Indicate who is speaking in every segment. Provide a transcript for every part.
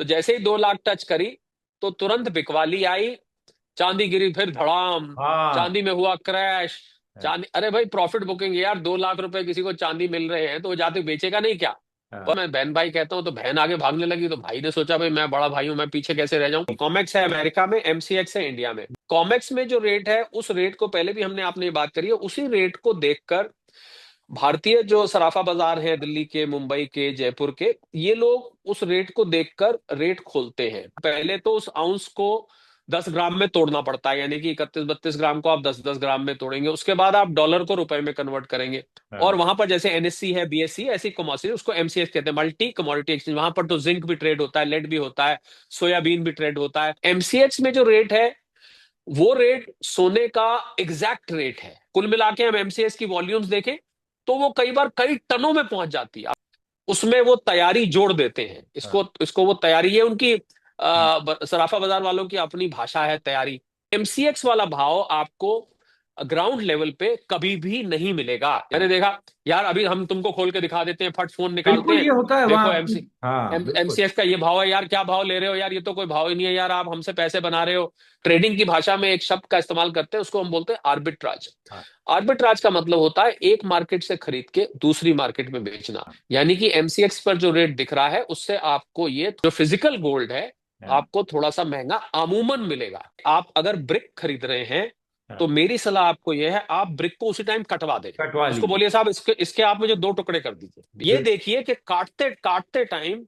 Speaker 1: तो जैसे ही 2 लाख टच करी तो तुरंत बिकवाली आई, चांदी गिरी, फिर धड़ाम,
Speaker 2: हाँ।
Speaker 1: चांदी में हुआ क्रैश। चांदी, अरे भाई प्रॉफिट बुकिंग है यार, 2 लाख रुपए किसी को चांदी मिल रहे हैं तो वो जाके बेचेगा नहीं क्या?
Speaker 2: हाँ।
Speaker 1: पर मैं बहन भाई कहता हूँ तो बहन आगे भागने लगी, तो भाई ने सोचा भाई मैं बड़ा भाई हूं, मैं पीछे कैसे रह जाऊं। कॉमेक्स है अमेरिका में, एमसीएक्स है इंडिया में। कॉमेक्स में जो रेट है उस रेट को पहले भी हमने आपने ये बात करी है, उसी रेट को देखकर भारतीय जो सराफा बाजार है दिल्ली के, मुंबई के, जयपुर के, ये लोग उस रेट को देखकर रेट खोलते हैं। पहले तो उस आउंस को 10 ग्राम में तोड़ना पड़ता है, यानी कि 31-32 ग्राम को आप 10-10 ग्राम में तोड़ेंगे, उसके बाद आप डॉलर को रुपए में कन्वर्ट करेंगे। और
Speaker 2: हाँ।
Speaker 1: वहां पर जैसे एनएससी है, बीएससी, ऐसी कमोडिटी, उसको एमसीएक्स कहते हैं, मल्टी कमोडिटी एक्सचेंज। वहां पर तो जिंक भी ट्रेड होता है, लेड भी होता है, सोयाबीन भी ट्रेड होता है। एमसीएक्स में जो रेट है वो रेट सोने का एग्जैक्ट रेट है। कुल मिला के हम एमसीएक्स की वॉल्यूम्स देखें तो वो कई बार कई टनों में पहुंच जाती है। उसमें वो तैयारी जोड़ देते हैं,
Speaker 2: हाँ।
Speaker 1: इसको इसको वो तैयारी, ये उनकी सराफा बाजार वालों की अपनी भाषा है, तैयारी। एमसीएक्स वाला भाव आपको ग्राउंड लेवल पे कभी भी नहीं मिलेगा। मैंने देखा यार, अभी हम तुमको खोल के दिखा देते हैं, फट फोन निकालते
Speaker 2: बिल्कुल
Speaker 1: हैं,
Speaker 2: ये होता है वहां
Speaker 1: देखो
Speaker 2: आपकी।
Speaker 1: एमसी
Speaker 2: हाँ बिल्कुल।
Speaker 1: एमसीएक्स का ये भाव है यार, क्या भाव ले रहे हो यार, ये तो कोई भाव ही नहीं है यार, आप हमसे पैसे बना रहे हो। ट्रेडिंग की भाषा में एक शब्द का इस्तेमाल करते हैं, उसको हम बोलते हैं आर्बिट्राज।
Speaker 2: हाँ।
Speaker 1: आर्बिट्राज का मतलब होता है एक मार्केट से खरीद के दूसरी मार्केट में बेचना।
Speaker 2: हाँ।
Speaker 1: यानी कि एमसीएक्स पर जो रेट दिख रहा है उससे आपको ये जो फिजिकल गोल्ड है
Speaker 2: हाँ।
Speaker 1: आपको थोड़ा सा महंगा अमूमन मिलेगा। आप अगर ब्रिक खरीद रहे हैं तो
Speaker 2: हाँ।
Speaker 1: मेरी सलाह आपको यह है, आप ब्रिक को उसी टाइम कटवा दें।
Speaker 2: कटवा
Speaker 1: उसको
Speaker 2: लीजिए।
Speaker 1: बोलिए साहब इसके इसके आप मुझे 2 टुकड़े कर दीजिए। ये
Speaker 2: बिल्कुल।
Speaker 1: देखिए कि काटते काटते टाइम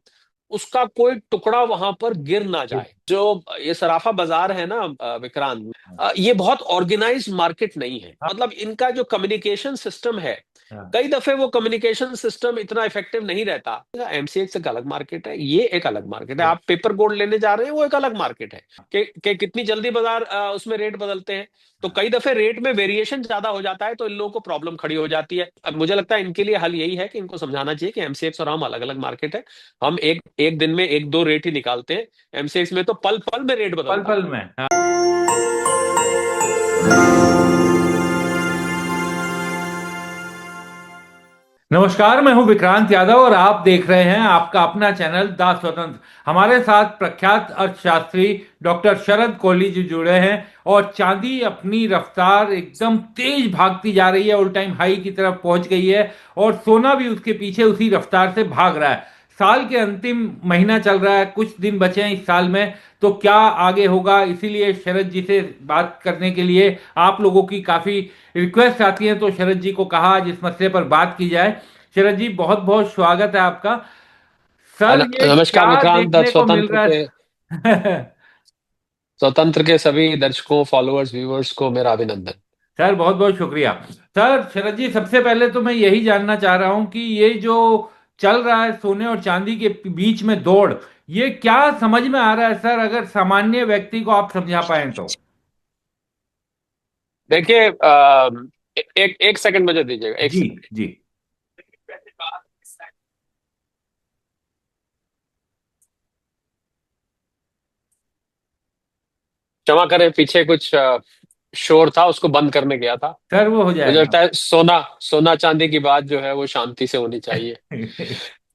Speaker 1: उसका कोई टुकड़ा वहां पर गिर ना जाए। जो ये सराफा बाजार है ना विक्रांत, ये बहुत ऑर्गेनाइज्ड मार्केट नहीं है।
Speaker 2: हाँ।
Speaker 1: मतलब इनका जो कम्युनिकेशन सिस्टम है,
Speaker 2: हाँ।
Speaker 1: कई दफे वो कम्युनिकेशन सिस्टम इतना इफेक्टिव नहीं रहता। एमसीएक्स एक अलग मार्केट है, ये एक अलग मार्केट है।
Speaker 2: बिल्कुल।
Speaker 1: आप पेपर गोल्ड लेने जा रहे हैं, वो एक अलग मार्केट है। कि कितनी जल्दी बाजार उसमें रेट बदलते हैं, तो
Speaker 2: हाँ।
Speaker 1: कई दफे रेट में वेरिएशन ज्यादा हो जाता है, तो इन लोगों को प्रॉब्लम खड़ी हो जाती है। अब मुझे लगता है इनके लिए हल यही है कि इनको समझाना चाहिए कि एमसीएक्स और हम अलग अलग मार्केट है। हम एक एक दिन में एक दो रेट ही निकालते हैं, एमसीएक्स में तो पल पल में रेट
Speaker 2: पल
Speaker 1: बदलता है।
Speaker 2: पल में। हाँ। नमस्कार, मैं हूं विक्रांत यादव और आप देख रहे हैं आपका अपना चैनल द स्वतंत्र। हमारे साथ प्रख्यात अर्थशास्त्री डॉक्टर शरद कोहली जी जुड़े हैं। और चांदी अपनी रफ्तार एकदम तेज भागती जा रही है, ऑल टाइम हाई की तरफ पहुंच गई है। और सोना भी उसके पीछे उसी रफ्तार से भाग रहा है। साल के अंतिम महीना चल रहा है, कुछ दिन बचे हैं इस साल में। तो क्या आगे होगा, इसीलिए शरद जी से बात करने के लिए आप लोगों की काफी रिक्वेस्ट आती है, तो शरद जी को कहा आज इस मसले पर बात की जाए। शरद जी, बहुत बहुत स्वागत है आपका। सर, ये
Speaker 1: नमस्कार
Speaker 2: क्या
Speaker 1: विक्रांत दत्त,
Speaker 2: देखने को मिल रहा है?
Speaker 1: स्वतंत्र के सभी दर्शकों, फॉलोअर्स, व्यूअर्स को मेरा अभिनंदन।
Speaker 2: सर, बहुत बहुत शुक्रिया। सर, शरद जी, सबसे पहले तो मैं यही जानना चाह रहा हूं कि ये जो चल रहा है सोने और चांदी के बीच में दौड़, ये क्या समझ में आ रहा है सर? अगर सामान्य व्यक्ति को आप समझा पाए तो।
Speaker 1: देखिए एक एक सेकंड मुझे दीजिएगा, एक
Speaker 2: जी।
Speaker 1: सेकंड।
Speaker 2: जी।
Speaker 1: क्षमा करें, पीछे कुछ शोर था, उसको बंद करने गया था।
Speaker 2: सर, वो हो
Speaker 1: मुझे
Speaker 2: जाएगा।
Speaker 1: लगता है सोना सोना चांदी की बात जो है वो शांति से होनी चाहिए।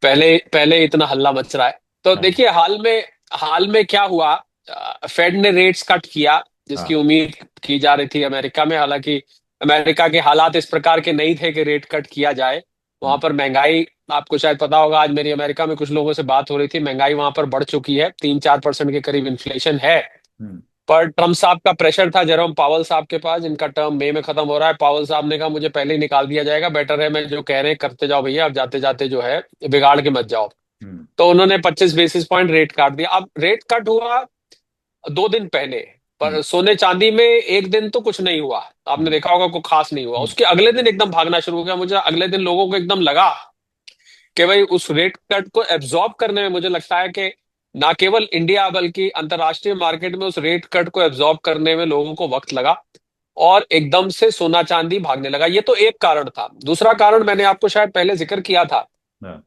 Speaker 1: पहले पहले इतना हल्ला मच रहा है। तो
Speaker 2: हाँ।
Speaker 1: देखिए हाल में क्या हुआ, फेड ने रेट्स कट किया जिसकी
Speaker 2: हाँ।
Speaker 1: उम्मीद की जा रही थी अमेरिका में। हालांकि अमेरिका के हालात इस प्रकार के नहीं थे कि रेट कट किया जाए। वहां पर महंगाई, आपको शायद पता होगा, आज मेरी अमेरिका में कुछ लोगों से बात हो रही थी, महंगाई वहां पर बढ़ चुकी है, 3-4% के करीब इन्फ्लेशन है।
Speaker 2: हम्म।
Speaker 1: पर ट्रम्प साहब का प्रेशर था जेरोम पावल साहब के पास, इनका टर्म मई में खत्म हो रहा है। पावल साहब ने कहा मुझे पहले ही निकाल दिया जाएगा, बेटर है मैं जो कह रहे हैं करते जाओ भैया, अब जाते जाते जो है बिगाड़ के मत जाओ।
Speaker 2: हम्म।
Speaker 1: तो उन्होंने 25 बेसिस पॉइंट रेट काट दिया। अब रेट कट हुआ 2 दिन पहले,
Speaker 2: हम्म।
Speaker 1: पर सोने चांदी में एक दिन तो कुछ नहीं हुआ, आपने
Speaker 2: हम्म।
Speaker 1: देखा होगा, कोई खास नहीं हुआ।
Speaker 2: हम्म।
Speaker 1: उसके अगले दिन एकदम भागना शुरू हो गया। मुझे अगले दिन लोगों को एकदम लगा कि भाई उस रेट कट को एब्जॉर्ब करने में, मुझे लगता है कि ना केवल इंडिया बल्कि अंतरराष्ट्रीय मार्केट में उस रेट कट को एब्जॉर्ब करने में लोगों को वक्त लगा, और एकदम से सोना चांदी भागने लगा। ये तो एक कारण था। दूसरा कारण मैंने आपको शायद पहले जिक्र किया था
Speaker 2: हाँ।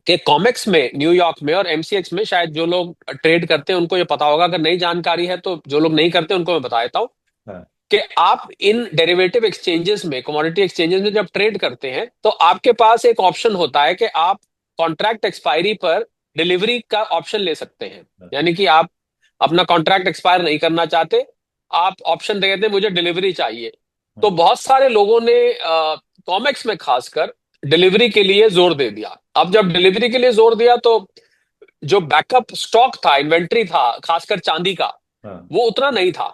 Speaker 1: कि कॉमेक्स में, न्यूयॉर्क में और एमसीएक्स में, शायद जो लोग ट्रेड करते हैं उनको ये पता होगा, अगर नई जानकारी है तो जो लोग नहीं करते उनको मैं बता देता हूँ
Speaker 2: हाँ।
Speaker 1: कि आप इन डेरिवेटिव एक्सचेंजेस में, कमोडिटी एक्सचेंजेस में जब ट्रेड करते हैं तो आपके पास एक ऑप्शन होता है कि आप कॉन्ट्रैक्ट एक्सपायरी पर डिलीवरी का ऑप्शन ले सकते हैं। यानी कि आप अपना कॉन्ट्रैक्ट एक्सपायर नहीं करना चाहते, आप ऑप्शन दे देते हैं मुझे डिलीवरी चाहिए। तो बहुत सारे लोगों ने कॉमेक्स में खासकर डिलीवरी के लिए जोर दे दिया। अब जब डिलीवरी के लिए जोर दिया तो जो बैकअप स्टॉक था, इन्वेंट्री था, खासकर चांदी का,
Speaker 2: हाँ।
Speaker 1: वो उतना नहीं था।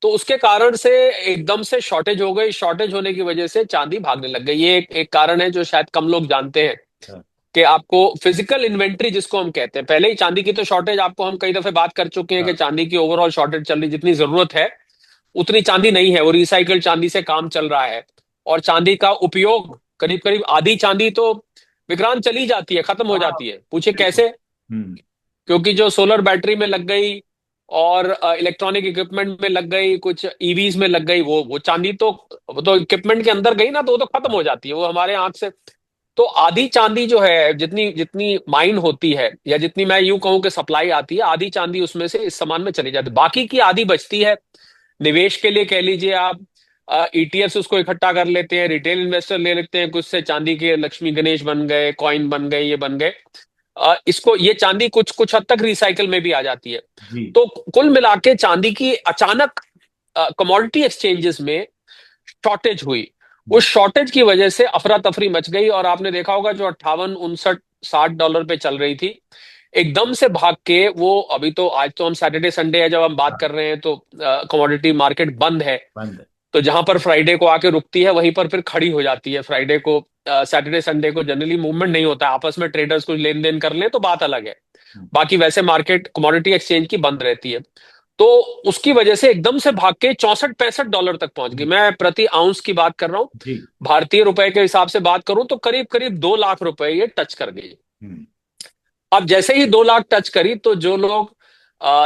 Speaker 1: तो उसके कारण से एकदम से शॉर्टेज हो गई। शॉर्टेज होने की वजह से चांदी भागने लग गई। ये एक कारण है जो शायद कम लोग जानते हैं
Speaker 2: हाँ।
Speaker 1: कि आपको फिजिकल इन्वेंट्री जिसको हम कहते हैं, पहले ही चांदी की तो शॉर्टेज आपको हम कई दफे बात कर चुके हैं कि
Speaker 2: हाँ।
Speaker 1: चांदी की ओवरऑल शॉर्टेज चल रही, जितनी जरूरत है उतनी चांदी नहीं है, वो रिसाइकल्ड चांदी से काम चल रहा है। और चांदी का उपयोग करीब करीब आधी चांदी तो विक्रांत चली जाती है, खत्म हो
Speaker 2: हाँ,
Speaker 1: जाती है। पूछे
Speaker 2: बिल्कुल।
Speaker 1: कैसे?
Speaker 2: हम्म।
Speaker 1: क्योंकि जो सोलर बैटरी में लग गई और इलेक्ट्रॉनिक इक्विपमेंट में लग गई, कुछ ईवीज में लग गई, वो चांदी तो, वो तो इक्विपमेंट के अंदर गई ना, तो वो तो खत्म
Speaker 2: हाँ।
Speaker 1: हो जाती है, वो हमारे आंख से। तो आधी चांदी जो है, जितनी जितनी माइन होती है, या जितनी मैं यूं कहूं कि सप्लाई आती है, आधी चांदी उसमें से इस सामान में चली जाती है, बाकी की आधी बचती है निवेश के लिए, कह लीजिए आप। ईटीएफ उसको इकट्ठा कर लेते हैं, रिटेल इन्वेस्टर ले लेते हैं, कुछ से चांदी के लक्ष्मी गणेश बन गए, कॉइन बन गए, ये बन गए। इसको, ये चांदी कुछ कुछ हद तक रिसाइकल में भी आ जाती है।
Speaker 2: जी।
Speaker 1: तो कुल मिला के चांदी की अचानक कमोडिटी एक्सचेंजेस में शॉर्टेज हुई। उस शॉर्टेज की वजह से अफरा तफरी मच गई, और आपने देखा होगा जो 58, 59, 60 डॉलर पे चल रही थी, एकदम से भाग के वो, अभी तो आज तो हम सैटरडे संडे है जब हम बात
Speaker 2: हाँ।
Speaker 1: कर रहे हैं, तो कमोडिटी मार्केट बंद है।
Speaker 2: बंद है।
Speaker 1: तो जहां पर फ्राइडे को आके रुकती है वहीं पर फिर खड़ी हो जाती है। फ्राइडे को, सैटरडे संडे को जनरली मूवमेंट नहीं होता है, आपस में ट्रेडर्स कुछ लेन देन कर लें तो बात अलग है।
Speaker 2: हम्म।
Speaker 1: बाकी वैसे मार्केट कमोडिटी एक्सचेंज की बंद रहती है। तो उसकी वजह से एकदम से भाग के 64, 65 डॉलर तक पहुंच गई। मैं प्रति आउंस की बात कर रहा हूँ,
Speaker 2: जी।
Speaker 1: भारतीय रुपए के हिसाब से बात करूं तो करीब करीब 2 लाख रुपए ये टच कर गई।
Speaker 2: हम्म।
Speaker 1: अब जैसे ही 2 लाख टच करी तो जो लोग,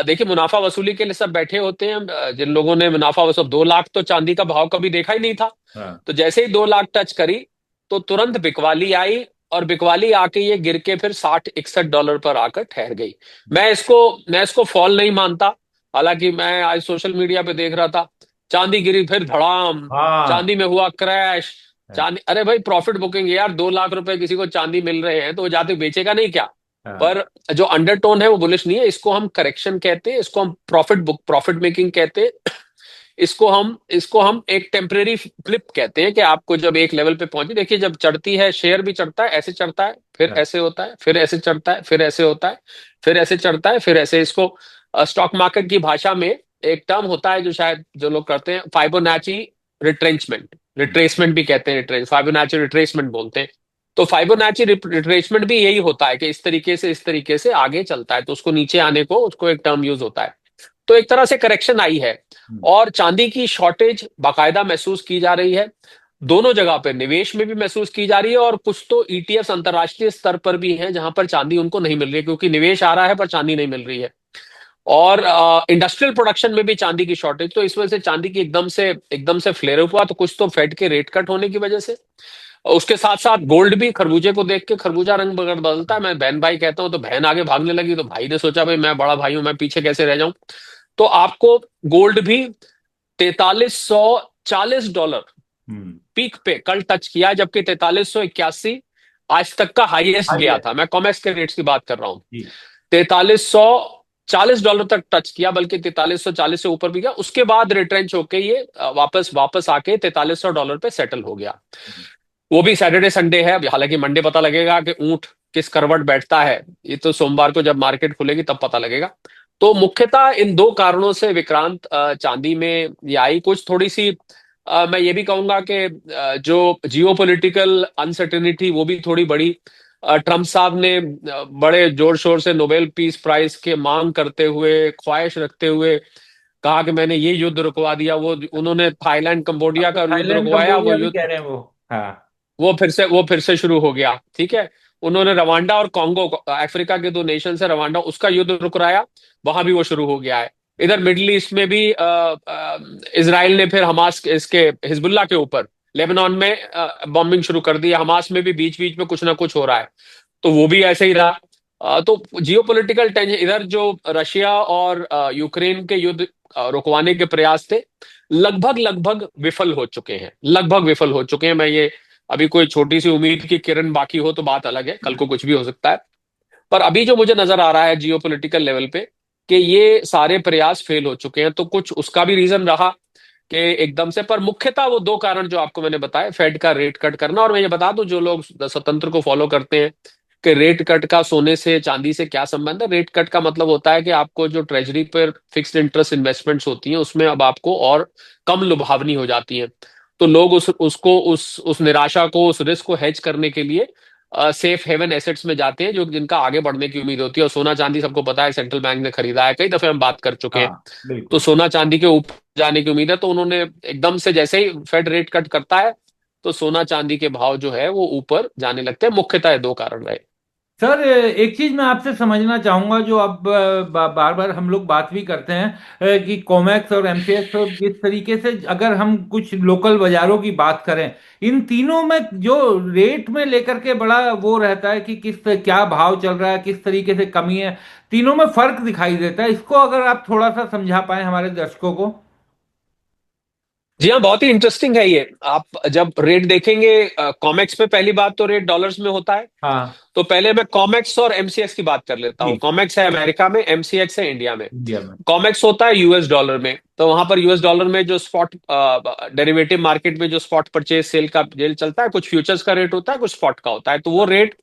Speaker 1: देखिए मुनाफा वसूली के लिए सब बैठे होते हैं। जिन लोगों ने मुनाफा वसूल, 2 लाख तो चांदी का भाव कभी देखा ही नहीं था।
Speaker 2: हाँ।
Speaker 1: तो जैसे ही 2 लाख टच करी तो तुरंत बिकवाली आई, और बिकवाली आके ये गिर के फिर 60, 61 डॉलर पर आकर ठहर गई। मैं इसको फॉल नहीं मानता। हालांकि मैं आज सोशल मीडिया पे देख रहा था, चांदी गिरी फिर धड़ाम,
Speaker 2: हाँ।
Speaker 1: चांदी में हुआ क्रैश।
Speaker 2: हाँ।
Speaker 1: चांदी, अरे भाई प्रॉफिट बुकिंग है यार, 2 लाख रुपए किसी को चांदी मिल रहे हैं तो वो जाते बेचेगा नहीं क्या?
Speaker 2: हाँ।
Speaker 1: पर जो अंडरटोन है वो बुलिश नहीं है। इसको हम करेक्शन कहते हैं, इसको हम प्रॉफिट मेकिंग कहते हैं। इसको हम एक टेम्परेरी फ्लिप कहते हैं कि आपको जब एक लेवल पे पहुंची, देखिए जब चढ़ती है, शेयर भी चढ़ता है, ऐसे चढ़ता है, फिर
Speaker 2: हाँ।
Speaker 1: ऐसे होता है, फिर ऐसे चढ़ता है, फिर ऐसे होता है, फिर ऐसे चढ़ता है, फिर ऐसे। इसको स्टॉक मार्केट की भाषा में एक टर्म होता है जो शायद जो लोग करते हैं, फाइबोनाची रिट्रेंचमेंट, रिट्रेसमेंट भी कहते हैं, फाइबोनाची रिट्रेसमेंट बोलते हैं। तो फाइबोनाची रिट्रेसमेंट भी यही होता है कि इस तरीके से आगे चलता है, तो उसको नीचे आने को, उसको एक टर्म यूज होता है। तो एक तरह से करेक्शन आई है,
Speaker 2: हम्म।
Speaker 1: और चांदी की शॉर्टेज बाकायदा महसूस की जा रही है। दोनों जगह पे, निवेश में भी महसूस की जा रही है, और कुछ तो ईटीएफ अंतर्राष्ट्रीय स्तर पर भी हैं जहां पर चांदी उनको नहीं मिल रही है, क्योंकि निवेश आ रहा है पर चांदी नहीं मिल रही है। और इंडस्ट्रियल प्रोडक्शन में भी चांदी की शॉर्टेज, तो इस वजह से चांदी की एकदम से फ्लेयर अप हुआ। तो कुछ तो फेड के रेट कट होने की वजह से, उसके साथ साथ गोल्ड भी, खरबूजे को देख के खरबूजा रंग बदलता है। मैं बहन भाई कहता हूँ तो बहन आगे भागने लगी, तो भाई ने सोचा भाई मैं बड़ा भाई हूं, मैं पीछे कैसे रह जाऊं। तो आपको गोल्ड भी 4340 डॉलर
Speaker 2: हम्म।
Speaker 1: पीक पे कल टच किया, जबकि 4381 आज तक का हाईएस्ट
Speaker 2: आई
Speaker 1: गया
Speaker 2: है।
Speaker 1: था। मैं कॉमेक्स के रेट्स की बात कर रहा हूँ।
Speaker 2: जी।
Speaker 1: 4340 डॉलर तक टच किया, बल्कि 4340 से ऊपर भी गया। उसके बाद रिट्रेंच होके ये वापस वापस आके 4300 डॉलर पे सेटल हो गया।
Speaker 2: हम्म।
Speaker 1: वो भी सैटरडे संडे है। हालांकि मंडे पता लगेगा कि ऊंट किस करवट बैठता है, ये तो सोमवार को जब मार्केट खुलेगी तब पता लगेगा। तो मुख्यतः इन दो कारणों से विक्रांत चांदी में ये आई। कुछ थोड़ी सी मैं ये भी कहूंगा कि जो जियो पॉलिटिकल अनसर्टेनिटी वो भी थोड़ी बड़ी। ट्रम्प साहब ने बड़े जोर शोर से नोबेल पीस प्राइज के मांग करते हुए, ख्वाहिश रखते हुए कहा कि मैंने ये युद्ध रुकवा दिया, वो उन्होंने थाईलैंड
Speaker 2: अब
Speaker 1: कंबोडिया
Speaker 2: तो
Speaker 1: का युद्ध
Speaker 2: थाईलैंड
Speaker 1: रुकवाया, वो
Speaker 2: कंबोडिया भी
Speaker 1: युद्ध
Speaker 2: कह रहे हैं वो। हाँ।
Speaker 1: वो फिर से शुरू हो गया। ठीक है, उन्होंने रवांडा और कॉन्गो, अफ्रीका के दो नेशन है, रवांडा, उसका युद्ध रुकराया, वहां भी वो शुरू हो गया है। इधर मिडिल ईस्ट में भी इसराइल ने फिर हमास इसके हिजबुल्लाह के ऊपर लेबनान में बॉम्बिंग शुरू कर दी है। हमास में भी बीच बीच में कुछ ना कुछ हो रहा है, तो वो भी ऐसे ही रहा। तो जियो पोलिटिकल टेंशन, इधर जो रशिया और यूक्रेन के युद्ध रुकवाने के प्रयास थे, लगभग लगभग विफल हो चुके हैं, लगभग विफल हो चुके हैं। मैं ये, अभी कोई छोटी सी उम्मीद की किरण बाकी हो तो बात अलग है, कल को कुछ भी हो सकता है। पर अभी जो मुझे नजर आ रहा है जियोपॉलिटिकल लेवल पे कि ये सारे प्रयास फेल हो चुके हैं, तो कुछ उसका भी रीजन रहा कि एकदम से, पर मुख्यतः वो दो कारण जो आपको मैंने बताया, फेड का रेट कट करना। और मैं ये बता दूं जो लोग स्वतंत्र को फॉलो करते हैं कि रेट कट का सोने से चांदी से क्या संबंध है। रेट कट का मतलब होता है कि आपको जो ट्रेजरी पर फिक्स्ड इंटरेस्ट इन्वेस्टमेंट्स होती हैं उसमें अब आपको और कम लुभावनी हो जाती हैं। तो लोग उस निराशा को, उस रिस्क को हेज करने के लिए सेफ हेवन एसेट्स में जाते हैं, जो जिनका आगे बढ़ने की उम्मीद होती है। और सोना चांदी सबको पता है सेंट्रल बैंक ने खरीदा है, कई दफे हम बात कर चुके हैं।
Speaker 2: हाँ
Speaker 1: तो
Speaker 2: बिल्कुल।
Speaker 1: सोना चांदी के ऊपर जाने की उम्मीद है, तो उन्होंने एकदम से जैसे ही फेड रेट कट करता है तो सोना चांदी के भाव जो है वो ऊपर जाने लगते हैं। मुख्यतः ये दो कारण रहे।
Speaker 2: सर एक चीज मैं आपसे समझना चाहूंगा, जो अब बार बार हम लोग बात भी करते हैं कि कॉमेक्स और एमसीएक्स, और जिस तरीके से अगर हम कुछ लोकल बाजारों की बात करें, इन तीनों में जो रेट में लेकर के बड़ा वो रहता है कि किस क्या भाव चल रहा है, किस तरीके से कमी है, तीनों में फर्क दिखाई देता है। इसको अगर आप थोड़ा सा समझा पाए हमारे दर्शकों को।
Speaker 1: जी हाँ, बहुत ही इंटरेस्टिंग है ये। आप जब रेट देखेंगे, कॉमेक्स पे पहली बात तो रेट डॉलर्स में होता है।
Speaker 2: हाँ
Speaker 1: तो पहले मैं कॉमेक्स और एमसीएक्स की बात कर लेता हूँ।
Speaker 2: जी।
Speaker 1: कॉमेक्स है अमेरिका में, एमसीएक्स है इंडिया में।
Speaker 2: इंडिया में।
Speaker 1: कॉमेक्स होता है यूएस डॉलर में, तो वहां पर यूएस डॉलर में जो स्पॉट डेरिवेटिव मार्केट में जो स्पॉट परचेज सेल का जेल चलता है, कुछ फ्यूचर्स का रेट होता है, कुछ स्पॉट का होता है, तो वो रेट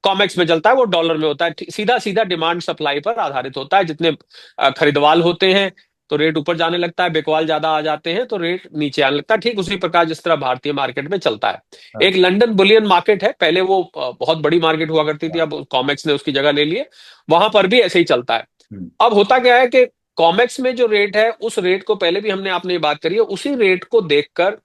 Speaker 1: कॉमेक्स में चलता है, वो डॉलर में होता है। सीधा सीधा डिमांड सप्लाई पर आधारित होता है। जितने खरीदवाल होते हैं तो रेट ऊपर जाने लगता है, बिकवाल ज्यादा आ जाते हैं तो रेट नीचे आने लगता है। ठीक उसी प्रकार जिस तरह भारतीय मार्केट में चलता है।
Speaker 2: हाँ
Speaker 1: एक लंदन बुलियन मार्केट है, पहले वो बहुत बड़ी मार्केट हुआ करती थी,
Speaker 2: हाँ।
Speaker 1: अब कॉमेक्स ने उसकी जगह ले ली है। वहां पर भी ऐसे ही चलता है।
Speaker 2: हम्म।
Speaker 1: अब होता क्या है कि कॉमेक्स में जो रेट है उस रेट को, पहले भी हमने आपने ये बात करी है, उसी रेट को देखकर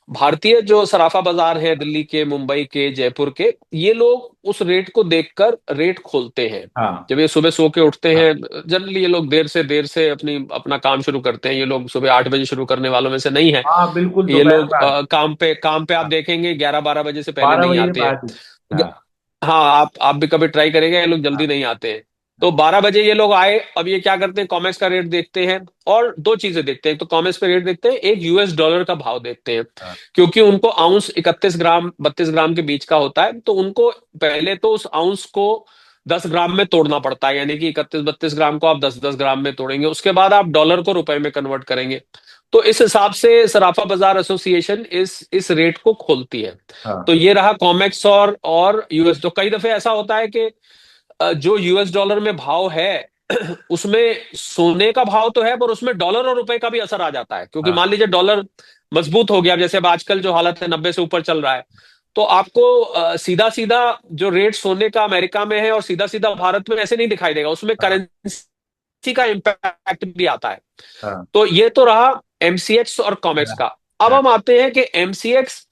Speaker 1: भारतीय जो सराफा बाजार है दिल्ली के, मुंबई के, जयपुर के, ये लोग उस रेट को देखकर रेट खोलते हैं।
Speaker 2: हाँ
Speaker 1: जब ये सुबह सो के उठते
Speaker 2: हाँ
Speaker 1: हैं, जनरली ये लोग देर से अपनी अपना काम शुरू करते हैं। ये लोग सुबह 8 बजे शुरू करने वालों में से नहीं है।
Speaker 2: हाँ बिल्कुल,
Speaker 1: ये
Speaker 2: दोपहर
Speaker 1: लोग
Speaker 2: बाद।
Speaker 1: काम पे आप
Speaker 2: हाँ,
Speaker 1: देखेंगे 11-12 बजे से पहले
Speaker 2: 12
Speaker 1: नहीं
Speaker 2: बजे
Speaker 1: आते हैं।
Speaker 2: बाद। हाँ
Speaker 1: हाँ, आप भी कभी ट्राई करेंगे, ये लोग जल्दी
Speaker 2: हाँ
Speaker 1: नहीं आते हैं। तो 12 बजे ये लोग आए, अब ये क्या करते हैं, कॉमेक्स का रेट देखते हैं और दो चीजें देखते हैं। तो कॉमेक्स पे रेट देखते हैं, एक यूएस डॉलर का भाव देखते हैं,
Speaker 2: हाँ
Speaker 1: क्योंकि उनको आउंस 31 ग्राम 32 ग्राम के बीच का होता है। तो उनको पहले तो उस आउंस को 10 ग्राम में तोड़ना पड़ता है, यानी कि 31-32 ग्राम को आप 10-10 ग्राम में तोड़ेंगे, उसके बाद आप डॉलर को रुपए में कन्वर्ट करेंगे। तो इस हिसाब से सराफा बाजार एसोसिएशन इस रेट को खोलती है।
Speaker 2: हाँ
Speaker 1: तो ये रहा कॉमेक्स और यूएस। तो कई दफे ऐसा होता है कि जो यूएस डॉलर में भाव है उसमें सोने का भाव तो है, पर उसमें डॉलर और रुपए का भी असर आ जाता है। क्योंकि
Speaker 2: हाँ
Speaker 1: मान लीजिए डॉलर मजबूत हो गया, जैसे अब आजकल जो हालत है 90 से ऊपर चल रहा है, तो आपको सीधा सीधा जो रेट सोने का अमेरिका में है और सीधा सीधा भारत में ऐसे नहीं दिखाई देगा, उसमें
Speaker 2: हाँ
Speaker 1: करेंसी का इम्पैक्ट भी आता है।
Speaker 2: हाँ
Speaker 1: तो ये तो रहा एमसीएक्स और कॉमेक्स
Speaker 2: हाँ
Speaker 1: का। अब
Speaker 2: हाँ।
Speaker 1: हम आते हैं कि एमसीएक्स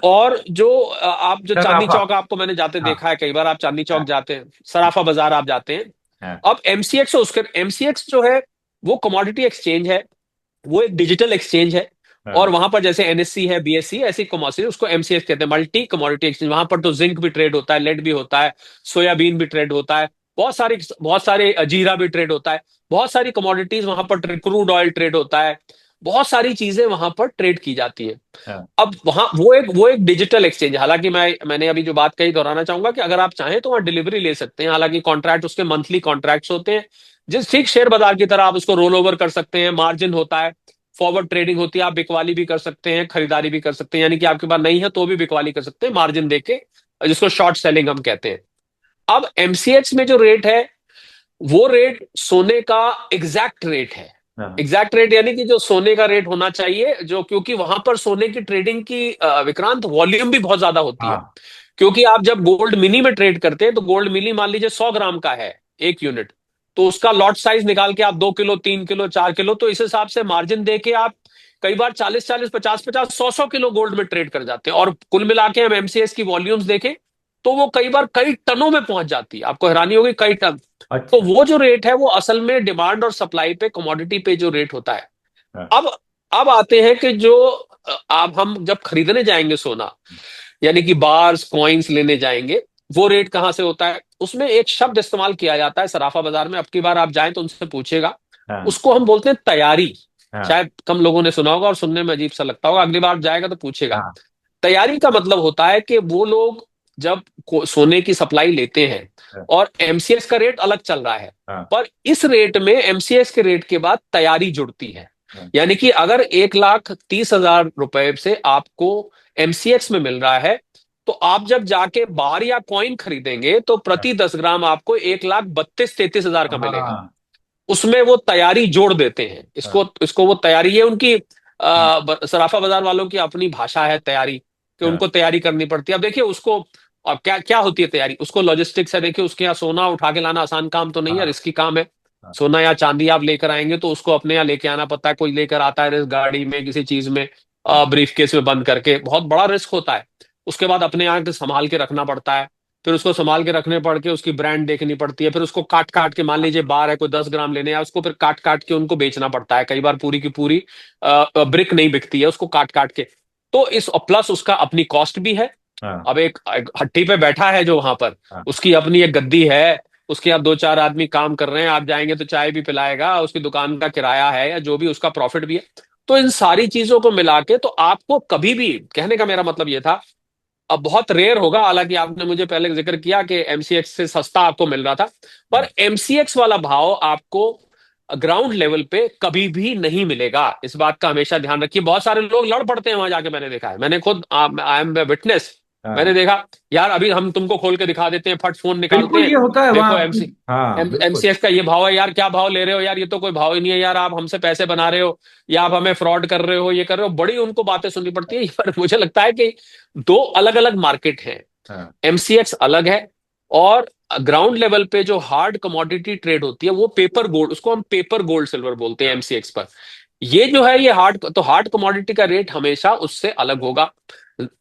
Speaker 1: और जो आप जो चांदनी
Speaker 2: सराफा।
Speaker 1: चौक, आपको मैंने जाते
Speaker 2: हाँ
Speaker 1: देखा है कई बार, आप चांदनी चौक
Speaker 2: हाँ
Speaker 1: जाते हैं, सराफा बाजार आप जाते हैं।
Speaker 2: हाँ
Speaker 1: अब एमसीएक्स, उसके एमसीएक्स जो है वो कमोडिटी एक्सचेंज है, वो एक डिजिटल एक्सचेंज है। और
Speaker 2: हाँ
Speaker 1: वहां पर जैसे एनएससी है, बीएससी, ऐसी कमोडिटी, उसको एमसीएक्स कहते हैं, मल्टी कमोडिटी एक्सचेंज। वहां पर तो जिंक भी ट्रेड होता है, लेड भी होता है, सोयाबीन भी ट्रेड होता है, बहुत सारे जीरा भी ट्रेड होता है, बहुत सारी कमोडिटीज वहां पर, क्रूड ऑयल ट्रेड होता है, बहुत सारी चीजें वहां पर ट्रेड की जाती है।
Speaker 2: हाँ
Speaker 1: अब वहां वो एक डिजिटल एक्सचेंज है। हालांकि मैंने अभी जो बात कही दोहराना चाहूंगा कि अगर आप चाहें तो वहां डिलीवरी ले सकते हैं। हालांकि कॉन्ट्रैक्ट उसके मंथली कॉन्ट्रैक्ट्स होते हैं, जिस ठीक शेयर बाजार की तरह आप उसको रोल ओवर कर सकते हैं, मार्जिन होता है, फॉरवर्ड ट्रेडिंग होती है, आप बिकवाली भी कर सकते हैं, खरीदारी भी कर सकते हैं, यानी कि आपके पास नहीं है तो भी बिकवाली कर सकते हैं मार्जिन देके, जिसको शॉर्ट सेलिंग हम कहते हैं। अब एमसीएक्स में जो रेट है वो रेट सोने का एग्जैक्ट रेट है।
Speaker 2: हाँ
Speaker 1: एग्जैक्ट रेट यानी कि जो सोने का रेट होना चाहिए, जो, क्योंकि वहां पर सोने की ट्रेडिंग की विक्रांत वॉल्यूम भी बहुत ज्यादा होती है।
Speaker 2: हाँ
Speaker 1: क्योंकि आप जब गोल्ड मिनी में ट्रेड करते हैं तो गोल्ड मिनी मान लीजिए 100 ग्राम का है एक यूनिट, तो उसका लॉट साइज निकाल के आप 2 किलो, 3 किलो, 4 किलो, तो इस हिसाब से मार्जिन देके आप कई बार 40-40, 50-50, 100-100 किलो गोल्ड में ट्रेड कर जाते हैं। और कुल मिला के हम एमसीएक्स की वॉल्यूम्स देखें तो वो कई बार कई टनों में पहुंच जाती है, आपको हैरानी होगी, कई टन। तो
Speaker 2: अच्छा।
Speaker 1: वो जो रेट है वो असल में डिमांड और सप्लाई पे, कमोडिटी पे जो रेट होता है।
Speaker 2: हाँ
Speaker 1: अब अब आते हैं कि जो अब हम जब खरीदने जाएंगे सोना, यानी कि बार्स कॉइन्स लेने जाएंगे, वो रेट कहाँ से होता है, उसमें एक शब्द इस्तेमाल किया जाता है सराफा बाजार में। अब की बार आप जाएं तो उनसे पूछेगा,
Speaker 2: हाँ
Speaker 1: उसको हम बोलते हैं तैयारी।
Speaker 2: हाँ
Speaker 1: शायद कम लोगों ने सुना होगा और सुनने में अजीब सा लगता होगा, अगली बार जाएगा तो पूछेगा।
Speaker 2: हाँ
Speaker 1: तैयारी का मतलब होता है कि वो लोग जब सोने की सप्लाई लेते हैं
Speaker 2: हाँ,
Speaker 1: और एमसीएक्स का रेट अलग चल रहा है,
Speaker 2: हाँ,
Speaker 1: पर इस रेट में एमसीएक्स के रेट के बाद तैयारी जुड़ती है।
Speaker 2: हाँ,
Speaker 1: यानी कि अगर 1,30,000 रुपए से आपको एमसीएक्स में मिल रहा है, तो आप जब जाके बार या कॉइन खरीदेंगे तो
Speaker 2: हाँ,
Speaker 1: प्रति 10 ग्राम आपको 1,32,33,000 का मिलेगा।
Speaker 2: हाँ,
Speaker 1: उसमें वो तैयारी जोड़ देते हैं, इसको
Speaker 2: हाँ,
Speaker 1: इसको वो तैयारी, ये उनकी
Speaker 2: हाँ,
Speaker 1: सराफा बाजार वालों की अपनी भाषा है तैयारी, कि
Speaker 2: हाँ,
Speaker 1: उनको तैयारी करनी पड़ती है। अब देखिए उसको, अब क्या क्या होती है तैयारी, उसको लॉजिस्टिक्स है। देखिए उसके यहाँ सोना उठा के लाना आसान काम तो नहीं है,
Speaker 2: हाँ,
Speaker 1: रिस्की काम है।
Speaker 2: हाँ,
Speaker 1: सोना या चांदी आप लेकर आएंगे तो उसको अपने यहाँ लेके आना पड़ता है, कोई लेकर आता है गाड़ी में किसी चीज में,
Speaker 2: हाँ,
Speaker 1: ब्रीफ केस में बंद करके, बहुत बड़ा रिस्क होता है। उसके बाद अपने यहाँ संभाल के रखना पड़ता है, फिर उसको संभाल के रखने पड़ के उसकी ब्रांड देखनी पड़ती है, फिर उसको काट काट के, मान लीजिए बार है कोई 10 ग्राम लेने या, उसको फिर काट काट के उनको बेचना पड़ता है। कई बार पूरी की पूरी ब्रिक नहीं बिकती है, उसको काट काट के। तो इस प्लस उसका अपनी कॉस्ट भी है।
Speaker 2: हाँ,
Speaker 1: अब एक हट्टी पे बैठा है जो वहां पर,
Speaker 2: हाँ,
Speaker 1: उसकी अपनी एक गद्दी है, उसके अब दो चार आदमी काम कर रहे हैं, आप जाएंगे तो चाय भी पिलाएगा, उसकी दुकान का किराया है या जो भी उसका प्रॉफिट भी है। तो इन सारी चीजों को मिला के तो आपको कभी भी, कहने का मेरा मतलब ये था, अब बहुत रेयर होगा, हालांकि आपने मुझे पहले जिक्र किया कि एमसीएक्स से सस्ता आपको मिल रहा था, पर
Speaker 2: हाँ।
Speaker 1: एमसीएक्स वाला भाव आपको ग्राउंड लेवल पे कभी भी नहीं मिलेगा। इस बात का हमेशा ध्यान रखिए। बहुत सारे लोग लड़ पड़ते हैं वहां जाके, मैंने देखा है, मैंने खुद, आई एम विटनेस, मैंने
Speaker 2: हाँ,
Speaker 1: देखा। यार अभी हम तुमको खोल के दिखा देते हैं, फट फोन निकालते
Speaker 2: बिल्कुल
Speaker 1: हैं,
Speaker 2: ये होता है
Speaker 1: देखो
Speaker 2: वहाँ। हाँ, बिल्कुल।
Speaker 1: एमसीएक्स का ये भाव है। यार क्या भाव ले रहे हो यार, ये तो कोई भाव ही नहीं है यार, आप हमसे पैसे बना रहे हो या आप हमें फ्रॉड कर रहे हो, ये कर रहे हो, बड़ी उनको बातें सुननी पड़ती है। पर मुझे लगता है कि दो अलग अलग मार्केट हैं।
Speaker 2: हाँ,
Speaker 1: एमसीएक्स अलग है, और ग्राउंड लेवल पे जो हार्ड कमोडिटी ट्रेड होती है वो पेपर गोल्ड, उसको हम पेपर गोल्ड सिल्वर बोलते हैं
Speaker 2: हाँ,
Speaker 1: एमसीएक्स पर। ये जो है ये हार्ड, तो हार्ड कमोडिटी का रेट हमेशा उससे अलग होगा,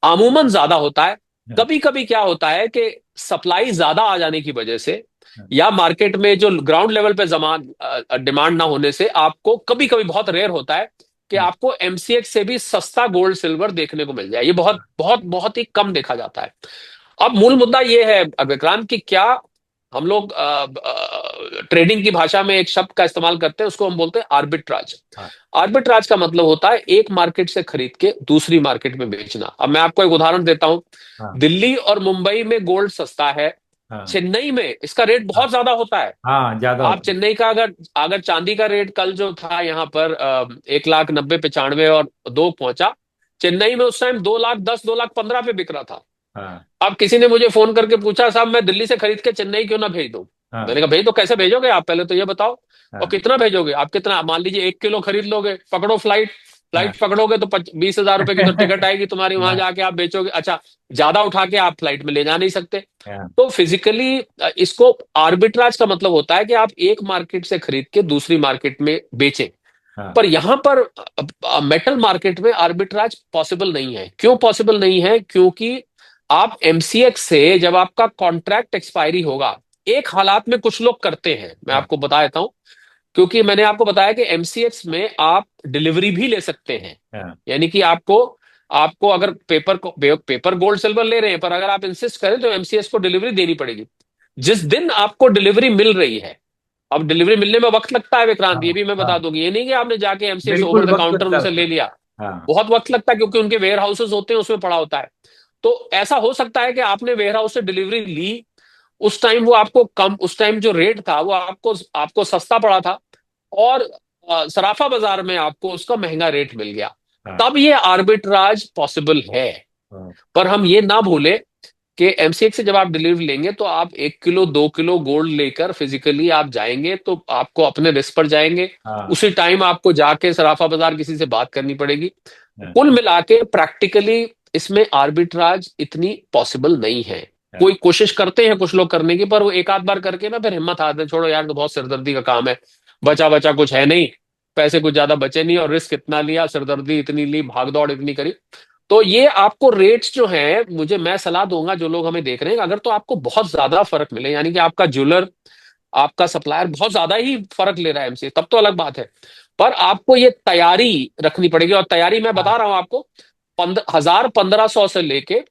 Speaker 1: अमूमन ज्यादा होता है।
Speaker 2: हाँ,
Speaker 1: कभी कभी क्या होता है कि सप्लाई ज्यादा आ जाने की वजह से,
Speaker 2: हाँ,
Speaker 1: या मार्केट में जो ग्राउंड लेवल पे जमान डिमांड ना होने से, आपको कभी कभी, बहुत रेयर होता है कि
Speaker 2: हाँ,
Speaker 1: आपको एमसीएक्स से भी सस्ता गोल्ड सिल्वर देखने को मिल जाए। ये बहुत बहुत बहुत ही कम देखा जाता है। अब मूल मुद्दा ये है विक्रांत कि क्या हम लोग ट्रेडिंग की भाषा में एक शब्द का इस्तेमाल करते हैं, उसको हम बोलते हैं आर्बिट्राज।
Speaker 2: हाँ,
Speaker 1: आर्बिट्राज का मतलब होता है एक मार्केट से खरीद के दूसरी मार्केट में बेचना। अब मैं आपको एक उदाहरण देता हूं।
Speaker 2: हाँ,
Speaker 1: दिल्ली और मुंबई में गोल्ड सस्ता है,
Speaker 2: हाँ,
Speaker 1: चेन्नई में इसका रेट
Speaker 2: हाँ,
Speaker 1: बहुत ज्यादा होता है।
Speaker 2: हाँ, ज्यादा
Speaker 1: आप
Speaker 2: होता है।
Speaker 1: चेन्नई का, अगर अगर चांदी का रेट कल जो था यहाँ पर 1,90,95 और 2 पहुंचा, चेन्नई में उस टाइम 2,10,000 2,15,000 पे बिक रहा था।
Speaker 2: हाँ,
Speaker 1: अब किसी ने मुझे फोन करके पूछा, साहब मैं दिल्ली से खरीद के चेन्नई क्यों ना भेज दूं।
Speaker 2: हाँ,
Speaker 1: मैंने कहा भाई तो कैसे भेजोगे आप, पहले तो ये बताओ, और
Speaker 2: हाँ,
Speaker 1: कितना भेजोगे आप, कितना, मान लीजिए 1 किलो खरीद लोगे, पकड़ो फ्लाइट,
Speaker 2: हाँ,
Speaker 1: फ्लाइट पकड़ोगे तो 20,000 रुपए की तो टिकट आएगी तुम्हारी, वहां
Speaker 2: हाँ,
Speaker 1: जाके आप बेचोगे। अच्छा, ज्यादा उठा के आप फ्लाइट में ले जा नहीं सकते।
Speaker 2: हाँ,
Speaker 1: तो फिजिकली इसको आर्बिट्राज का मतलब होता है कि आप एक मार्केट से खरीद के दूसरी मार्केट में बेचें।
Speaker 2: हाँ,
Speaker 1: पर यहां पर मेटल मार्केट में आर्बिट्राज पॉसिबल नहीं है। क्यों पॉसिबल नहीं है? क्योंकि आप एमसीएक्स से जब आपका कॉन्ट्रैक्ट एक्सपायरी होगा, एक हालात में कुछ लोग करते हैं, मैं
Speaker 2: हाँ,
Speaker 1: आपको बता देता हूं, क्योंकि मैंने आपको बताया कि एमसीएक्स में आप डिलीवरी भी ले सकते हैं।
Speaker 2: हाँ,
Speaker 1: यानी कि आपको आपको अगर पेपर गोल्ड सिल्वर ले रहे हैं, पर अगर आप इंसिस्ट करें तो एमसीएक्स को डिलीवरी देनी पड़ेगी। जिस दिन आपको डिलीवरी मिल रही है, अब डिलीवरी मिलने में वक्त लगता है विक्रांत, ये
Speaker 2: हाँ,
Speaker 1: भी मैं बता
Speaker 2: हाँ,
Speaker 1: दूंगी, ये नहीं कि आपने जाके एमसीएक्स ओवर
Speaker 2: बिल्कुल
Speaker 1: द
Speaker 2: वक्त
Speaker 1: काउंटर
Speaker 2: लगता
Speaker 1: उनसे
Speaker 2: है।
Speaker 1: ले लिया।
Speaker 2: हाँ,
Speaker 1: बहुत वक्त लगता है, क्योंकि उनके वेयर हाउसेस होते हैं, उसमें पड़ा होता है। तो ऐसा हो सकता है कि आपने वेयर हाउस से डिलीवरी ली, उस टाइम वो आपको कम, उस टाइम जो रेट था वो आपको आपको सस्ता पड़ा था, और सराफा बाजार में आपको उसका महंगा रेट मिल गया।
Speaker 2: हाँ,
Speaker 1: तब ये आर्बिट्राज पॉसिबल है।
Speaker 2: हाँ,
Speaker 1: पर हम ये ना भूले कि एमसीएक्स से जब आप डिलीवरी लेंगे तो आप 1 किलो 2 किलो गोल्ड लेकर फिजिकली आप जाएंगे तो आपको अपने रिस्क पर जाएंगे।
Speaker 2: हाँ,
Speaker 1: उसी टाइम आपको जाके सराफा बाजार किसी से बात करनी पड़ेगी।
Speaker 2: हाँ,
Speaker 1: कुल मिला के प्रैक्टिकली इसमें आर्बिट्राज इतनी पॉसिबल नहीं है।
Speaker 2: हाँ,
Speaker 1: कोई कोशिश करते हैं कुछ लोग करने की, पर वो एक आध बार करके ना फिर हिम्मत हारते हैं, छोड़ो यार तो बहुत सिरदर्दी का काम है, बचा बचा कुछ है नहीं, पैसे कुछ ज्यादा बचे नहीं, और रिस्क इतना लिया, सिरदर्दी इतनी ली, भागदौड़ इतनी करी। तो ये आपको रेट्स जो है, मुझे, मैं सलाह दूंगा जो लोग हमें देख रहे हैं, अगर तो आपको बहुत ज्यादा फर्क मिले, यानी कि आपका ज्वेलर, आपका सप्लायर बहुत ज्यादा ही फर्क ले रहा है एमसी, तब तो अलग बात है। पर आपको ये तैयारी रखनी पड़ेगी, और तैयारी मैं
Speaker 2: हाँ,
Speaker 1: बता रहा हूं आपको, 1,000 1,500 से लेके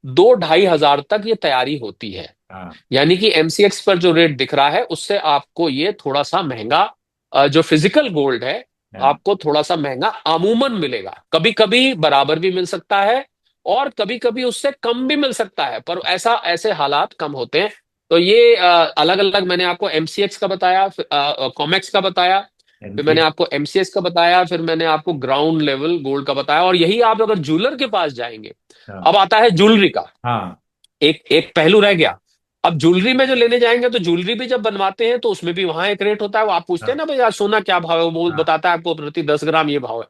Speaker 1: 2,000 2,500 तक ये तैयारी होती है।
Speaker 2: हाँ,
Speaker 1: यानी कि एमसीएक्स पर जो रेट दिख रहा है उससे आपको ये थोड़ा सा महंगा, जो फिजिकल गोल्ड है,
Speaker 2: हाँ,
Speaker 1: आपको थोड़ा सा महंगा अमूमन मिलेगा। कभी कभी बराबर भी मिल सकता है, और कभी कभी उससे कम भी मिल सकता है, पर ऐसा ऐसे हालात कम होते हैं। तो ये अलग अलग मैंने आपको एमसीएक्स का बताया, कॉमेक्स का बताया, फिर मैंने
Speaker 2: एनसी।
Speaker 1: आपको एमसीएक्स का बताया, फिर मैंने आपको ग्राउंड लेवल गोल्ड का बताया। और यही आप अगर ज्वेलर के पास जाएंगे,
Speaker 2: हाँ
Speaker 1: अब आता है ज्वेलरी का।
Speaker 2: हाँ
Speaker 1: एक एक पहलू रह गया। अब ज्वेलरी में जो लेने जाएंगे, तो ज्वेलरी भी जब बनवाते हैं तो उसमें भी वहां एक रेट होता है। वो आप पूछते हैं
Speaker 2: हाँ
Speaker 1: ना भाई यार सोना क्या भाव है, वो
Speaker 2: हाँ
Speaker 1: बताता है आपको प्रति 10 ग्राम ये भाव है।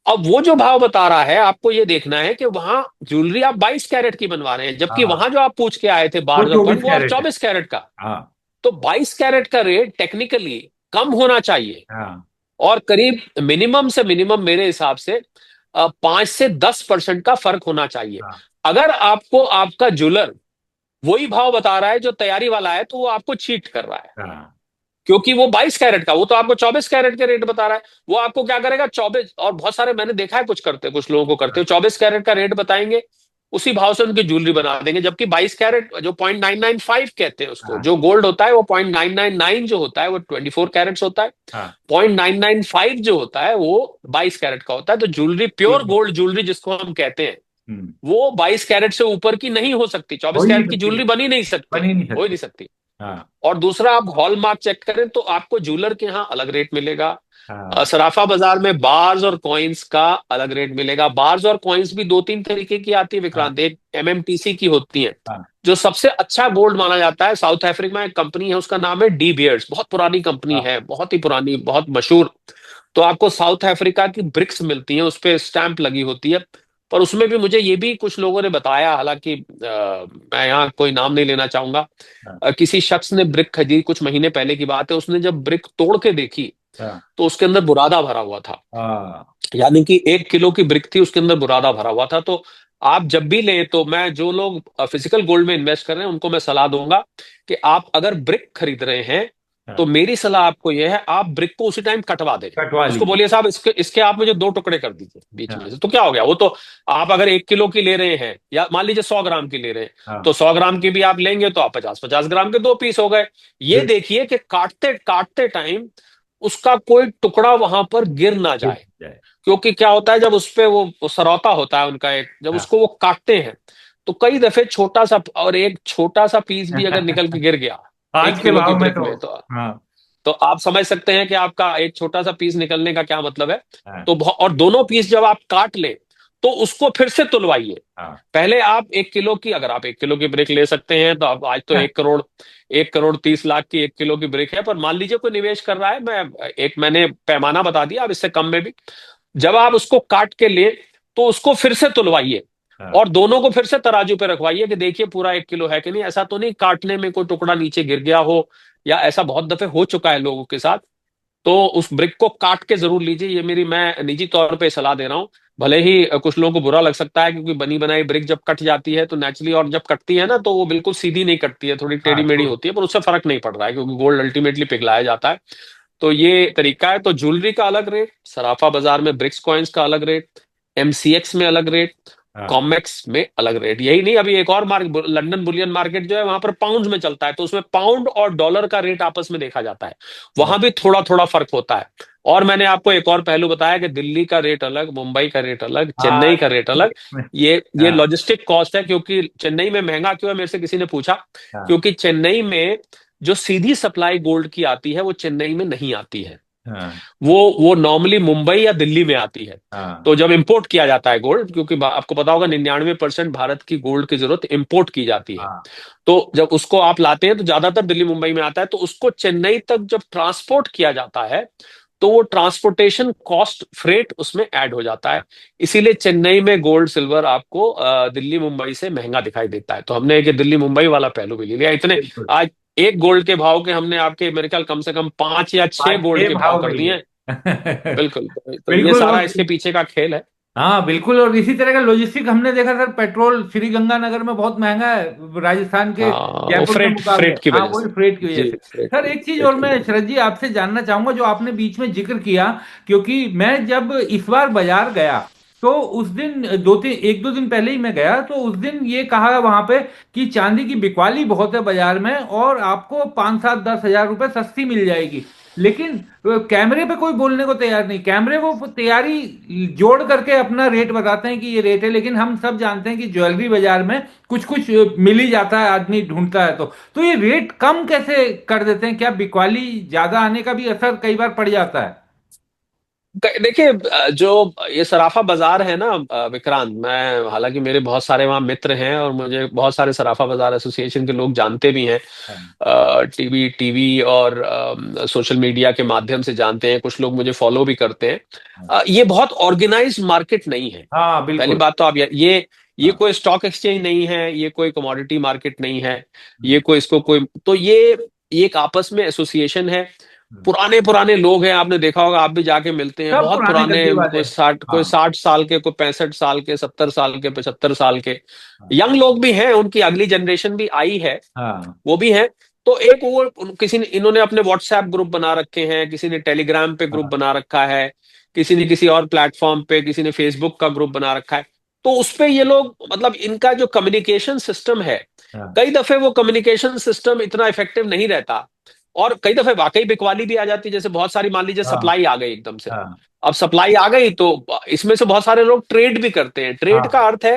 Speaker 1: अब वो जो भाव बता रहा है, आपको ये देखना है कि वहां ज्वेलरी आप 22 कैरेट की बनवा रहे हैं, जबकि
Speaker 2: हाँ,
Speaker 1: वहां जो आप पूछ के आए थे
Speaker 2: वो
Speaker 1: बार पॉइंट,
Speaker 2: 24
Speaker 1: वो आप
Speaker 2: कैरेट है।
Speaker 1: 24 कैरेट का।
Speaker 2: हाँ
Speaker 1: तो 22 कैरेट का रेट टेक्निकली कम होना चाहिए।
Speaker 2: हाँ
Speaker 1: और करीब मिनिमम से मिनिमम मेरे हिसाब से 5 से 10% का फर्क होना चाहिए।
Speaker 2: हाँ
Speaker 1: अगर आपको आपका ज्वेलर वही भाव बता रहा है जो तैयारी वाला है, तो वो आपको चीट कर रहा है।
Speaker 2: हाँ
Speaker 1: क्योंकि वो 22 कैरेट का, वो तो आपको 24 कैरेट के रेट बता रहा है। वो आपको क्या करेगा, 24, और बहुत सारे मैंने देखा है कुछ करते, कुछ लोगों को करते
Speaker 2: हाँ,
Speaker 1: हो 24 कैरेट का रेट बताएंगे, उसी भाव से उनकी ज्वेलरी बना देंगे। जबकि 22 कैरेट जो 0.995 कहते हैं उसको,
Speaker 2: हाँ,
Speaker 1: जो गोल्ड होता है वो 0.999 जो होता है वो 24 कैरेट्स होता है।
Speaker 2: हाँ,
Speaker 1: 0.995 जो होता है वो 22 कैरेट का होता है। तो ज्वेलरी, प्योर
Speaker 2: ठीक है।
Speaker 1: गोल्ड ज्वेलरी जिसको हम कहते हैं,
Speaker 2: हम्म।
Speaker 1: वो 22 कैरेट से ऊपर की नहीं हो सकती।
Speaker 2: हो
Speaker 1: चौबीस
Speaker 2: ही नहीं
Speaker 1: कैरेट की
Speaker 2: सकती,
Speaker 1: ज्वेलरी बन ही नहीं
Speaker 2: बन
Speaker 1: सकती,
Speaker 2: ही नहीं
Speaker 1: हो ही
Speaker 2: सकती।
Speaker 1: नहीं सकती।
Speaker 2: हाँ
Speaker 1: और दूसरा, आप हॉलमार्क चेक करें तो आपको ज्वेलर के यहाँ अलग रेट मिलेगा।
Speaker 2: हाँ
Speaker 1: सराफा बाजार में बार्स और कॉइन्स का अलग रेट मिलेगा। बार्स और कॉइन्स भी दो तीन तरीके की आती है
Speaker 2: हाँ
Speaker 1: विक्रांत, एक एमएमटीसी की होती है।
Speaker 2: हाँ
Speaker 1: जो सबसे अच्छा गोल्ड माना जाता है, साउथ अफ्रीका में एक कंपनी है, उसका नाम है डी बियर्स, बहुत पुरानी कंपनी
Speaker 2: हाँ
Speaker 1: है, बहुत ही पुरानी, बहुत मशहूर। तो आपको साउथ अफ्रीका की ब्रिक्स मिलती हैं, उस पे स्टैंप लगी होती है। पर उसमें भी मुझे ये भी कुछ लोगों ने बताया, हालांकि मैं यहाँ कोई नाम नहीं लेना चाहूंगा।
Speaker 2: हाँ
Speaker 1: किसी शख्स ने ब्रिक खरीदी, कुछ महीने पहले की बात है, उसने जब ब्रिक तोड़ के देखी
Speaker 2: हाँ
Speaker 1: तो उसके अंदर बुरादा भरा हुआ था।
Speaker 2: हाँ,
Speaker 1: यानी कि 1 किलो की ब्रिक थी, उसके अंदर बुरादा भरा हुआ था। तो आप जब भी लें, तो मैं जो लोग फिजिकल गोल्ड में इन्वेस्ट कर रहे हैं उनको मैं सलाह दूंगा कि आप अगर ब्रिक खरीद रहे हैं, तो
Speaker 2: हाँ,
Speaker 1: मेरी सलाह आपको यह है, आप ब्रिक को उसी टाइम कटवा दें।
Speaker 2: कटवा
Speaker 1: उसको
Speaker 2: लीजिए।
Speaker 1: बोलिए साहब इसके इसके आप मुझे 2 टुकड़े कर दीजिए बीच में
Speaker 2: हाँ
Speaker 1: से, तो क्या हो गया वो तो। आप अगर 1 किलो की ले रहे हैं, या मान लीजिए 100 ग्राम की ले रहे हैं,
Speaker 2: हाँ,
Speaker 1: तो 100 ग्राम की भी आप लेंगे तो आप 50-50 ग्राम के 2 पीस हो गए। ये
Speaker 2: बिल्कुल।
Speaker 1: देखिए कि काटते काटते टाइम उसका कोई टुकड़ा वहां पर गिर ना
Speaker 2: ठीक
Speaker 1: जाए।
Speaker 2: है।
Speaker 1: क्योंकि क्या होता है, जब उस पे वो सरौता होता है उनका एक, जब
Speaker 2: हाँ
Speaker 1: उसको वो काटते हैं, तो कई दफे छोटा सा, और एक छोटा सा पीस भी अगर निकल के गिर गया
Speaker 2: आज
Speaker 1: एक
Speaker 2: के
Speaker 1: किलो की
Speaker 2: भाव में
Speaker 1: ब्रिक
Speaker 2: तो।
Speaker 1: में,
Speaker 2: हाँ
Speaker 1: तो आप समझ सकते हैं कि आपका एक छोटा सा पीस निकलने का क्या मतलब है।
Speaker 2: हाँ
Speaker 1: तो और दोनों पीस जब आप काट ले, तो उसको फिर से तुलवाइए।
Speaker 2: हाँ
Speaker 1: पहले आप 1 किलो की, अगर आप 1 किलो की ब्रिक ले सकते हैं, तो आप आज तो 1 करोड़, 1 करोड़ 30 लाख की 1 किलो की ब्रिक है। पर मान लीजिए कोई निवेश कर रहा है, मैंने पैमाना बता दिया, अब इससे कम में भी जब आप उसको काट के ले, तो उसको फिर से तुलवाइए।
Speaker 2: हाँ,
Speaker 1: और दोनों को फिर से तराजू पे रखवाइए कि देखिए पूरा 1 किलो है कि नहीं। ऐसा तो नहीं काटने में कोई टुकड़ा नीचे गिर गया हो, या ऐसा बहुत दफे हो चुका है लोगों के साथ। तो उस ब्रिक को काट के जरूर लीजिए, ये मेरी मैं निजी तौर पे सलाह दे रहा हूँ। भले ही कुछ लोगों को बुरा लग सकता है, क्योंकि बनी बनाई ब्रिक जब कट जाती है तो नेचुरली, और जब कटती है ना, तो वो बिल्कुल सीधी नहीं कटती है, थोड़ी टेढ़ी
Speaker 2: हाँ,
Speaker 1: मेढ़ी होती है, पर उससे फर्क नहीं पड़ रहा है, क्योंकि गोल्ड अल्टीमेटली पिघलाया जाता है। तो ये तरीका है। तो ज्वेलरी का अलग रेट, सराफा बाजार में ब्रिक्स कॉइन्स का अलग रेट, एमसीएक्स में अलग रेट,
Speaker 2: हाँ,
Speaker 1: कॉमेक्स में अलग रेट। यही नहीं, अभी एक और मार्केट, लंदन बुलियन मार्केट जो है, वहां पर पाउंड में चलता है, तो उसमें पाउंड और डॉलर का रेट आपस में देखा जाता है। वहां भी थोड़ा थोड़ा फर्क होता है। और मैंने आपको एक और पहलू बताया कि दिल्ली का रेट अलग, मुंबई का रेट अलग,
Speaker 2: हाँ,
Speaker 1: चेन्नई का रेट अलग। ये
Speaker 2: हाँ,
Speaker 1: लॉजिस्टिक कॉस्ट है। क्योंकि चेन्नई में महंगा क्यों है, मेरे से किसी ने पूछा।
Speaker 2: हाँ,
Speaker 1: क्योंकि चेन्नई में जो सीधी सप्लाई गोल्ड की आती है, वो चेन्नई में नहीं आती है।
Speaker 2: हाँ,
Speaker 1: वो नॉर्मली मुंबई या दिल्ली में आती है।
Speaker 2: हाँ,
Speaker 1: तो जब इंपोर्ट किया जाता है गोल्ड, क्योंकि आपको पता होगा 99% भारत की गोल्ड की जरूरत इंपोर्ट की जाती है।
Speaker 2: हाँ,
Speaker 1: तो जब उसको आप लाते हैं, तो ज्यादातर दिल्ली मुंबई में आता है, तो उसको चेन्नई तक जब ट्रांसपोर्ट किया जाता है, तो वो ट्रांसपोर्टेशन कॉस्ट, फ्रेट उसमें ऐड हो जाता है। इसीलिए चेन्नई में गोल्ड सिल्वर आपको दिल्ली मुंबई से महंगा दिखाई देता है। तो हमने एक दिल्ली मुंबई वाला पहलू भी ले लिया इतने।
Speaker 2: बिल्कुल।
Speaker 1: आज एक गोल्ड के भाव के हमने आपके मेरे ख्याल कम से कम 5 या 6
Speaker 2: पाँच
Speaker 1: गोल्ड
Speaker 2: छह
Speaker 1: के भाव
Speaker 2: भाव
Speaker 1: कर
Speaker 2: मिल
Speaker 1: दिए हैं।
Speaker 2: गए।
Speaker 1: बिल्कुल। तो ये
Speaker 2: बिल्कुल।
Speaker 1: सारा
Speaker 2: और
Speaker 1: इसके पीछे का खेल है।
Speaker 2: हाँ बिल्कुल, और इसी तरह का लॉजिस्टिक हमने देखा सर, पेट्रोल श्री गंगानगर में बहुत महंगा है राजस्थान के
Speaker 1: हाँ, वो
Speaker 2: जयपुर के
Speaker 1: फ्रेट
Speaker 2: मुकाबले।
Speaker 1: फ्रेट की
Speaker 2: हाँ
Speaker 1: वजह
Speaker 2: वही
Speaker 1: से।
Speaker 2: फ्रेट की वजह
Speaker 1: जी,
Speaker 2: से।
Speaker 1: फ्रेट
Speaker 2: सर
Speaker 1: की
Speaker 2: एक चीज
Speaker 1: फ्रेट
Speaker 2: और
Speaker 1: की
Speaker 2: मैं
Speaker 1: वजह
Speaker 2: शरद जी आपसे जानना चाहूंगा, जो आपने बीच में जिक्र किया, क्योंकि मैं जब इस बार बाजार गया, तो उस दिन दो तीन एक दो दिन पहले ही मैं गया, तो उस दिन ये कहा वहां पे कि चांदी की बिकवाली बहुत है बाजार में, और आपको 5 7 10 हजार रुपए सस्ती मिल जाएगी। लेकिन कैमरे पे कोई बोलने को तैयार नहीं। कैमरे वो तैयारी जोड़ करके अपना रेट बताते हैं कि ये रेट है, लेकिन हम सब जानते हैं कि ज्वेलरी बाजार में कुछ कुछ मिल ही जाता है, आदमी ढूंढता है तो ये रेट कम कैसे कर देते हैं? क्या बिकवाली ज्यादा आने का भी असर कई बार पड़ जाता है?
Speaker 1: देखिए, जो ये सराफा बाजार है ना, विक्रांत, मैं हालांकि मेरे बहुत सारे वहाँ मित्र हैं और मुझे बहुत सारे सराफा बाजार एसोसिएशन के लोग जानते भी हैं।
Speaker 2: हाँ।
Speaker 1: टीवी टीवी और सोशल मीडिया के माध्यम से जानते हैं, कुछ लोग मुझे फॉलो भी करते हैं।
Speaker 2: हाँ।
Speaker 1: ये बहुत ऑर्गेनाइज्ड मार्केट नहीं है।
Speaker 2: हाँ,
Speaker 1: पहली
Speaker 2: बिल्कुल।
Speaker 1: बात तो आप ये
Speaker 2: हाँ।
Speaker 1: कोई स्टॉक एक्सचेंज नहीं है, ये कोई कमोडिटी मार्केट नहीं है। ये कोई इसको कोई तो ये एक आपस में एसोसिएशन है।
Speaker 2: हम्म।
Speaker 1: पुराने पुराने लोग हैं, आपने देखा होगा, आप भी जाके मिलते हैं,
Speaker 2: सब
Speaker 1: बहुत
Speaker 2: पुराने
Speaker 1: पुराने।
Speaker 2: गद्दी वाले।
Speaker 1: कोई
Speaker 2: हाँ।
Speaker 1: 60 साल के, कोई 65 साल के, 70 साल के, 75 साल के।
Speaker 2: हाँ।
Speaker 1: यंग लोग भी हैं, उनकी अगली जनरेशन भी आई है,
Speaker 2: हाँ।
Speaker 1: वो भी हैं। तो एक वो किसी ने, इन्होंने अपने व्हाट्सएप ग्रुप बना रखे हैं, किसी ने टेलीग्राम पे ग्रुप
Speaker 2: हाँ।
Speaker 1: बना रखा है, किसी ने किसी और प्लेटफॉर्म पे, किसी ने फेसबुक का ग्रुप बना रखा है। तो उस पे ये लोग, मतलब इनका जो कम्युनिकेशन सिस्टम है,
Speaker 2: हाँ।
Speaker 1: कई दफे वो कम्युनिकेशन सिस्टम इतना इफेक्टिव नहीं रहता। और कई दफे वाकई बिकवाली भी आ जाती है। जैसे बहुत सारी, मान लीजिए
Speaker 2: हाँ।
Speaker 1: सप्लाई आ गई एकदम से।
Speaker 2: हाँ।
Speaker 1: अब सप्लाई आ गई तो इसमें से बहुत सारे लोग ट्रेड भी करते हैं। ट्रेड का
Speaker 2: हाँ।
Speaker 1: अर्थ है